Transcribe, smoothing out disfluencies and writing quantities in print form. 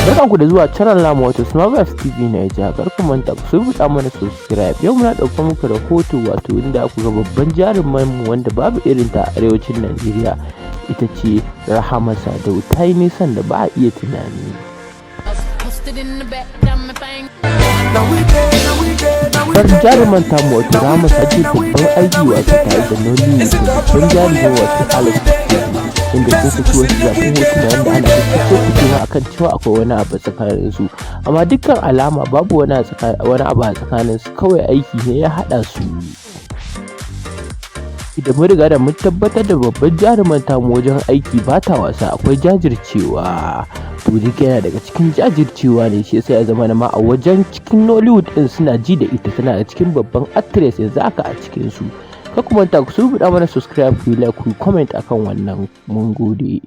Barkanku da zuwa channel namu wato Smartverse TV Naija. Kar ku manta ku rubuta mana subscribe. Yau muna ɗauka muku rahoto wato inda aka ga babban jaruman mu wanda babu irin ta a arewacin Najeriya, ita ce Rahama Sadau. Ta yi nisan da ba a iya tunani. Babban jaruman tamu wato Rahama Sadau babban aiki wato tare da Nollywood, babban jaruman wato Alex inda sun saki wasu zafin hotuna yadda ana fito akan cewa akwai wani abu tsakanin su, amma dukkan alama babu wani abu a tsakanin su, kawai aiki ne ya haɗa su. Idan mun riga da mun tabbatar da babban jaruman tamu wajen aiki ba ta wasa, akwai jajircewa, to duk yana daga cikin jajircewa ne, shi yasa ya zama na ma a wajen cikin Nollywood din suna ji da ita, tana da cikin babban actress yanzu haka a cikin su. Ka kuma ta ku rubuta mana subscribe, ku like, ku comment akan wannan. Mun gode.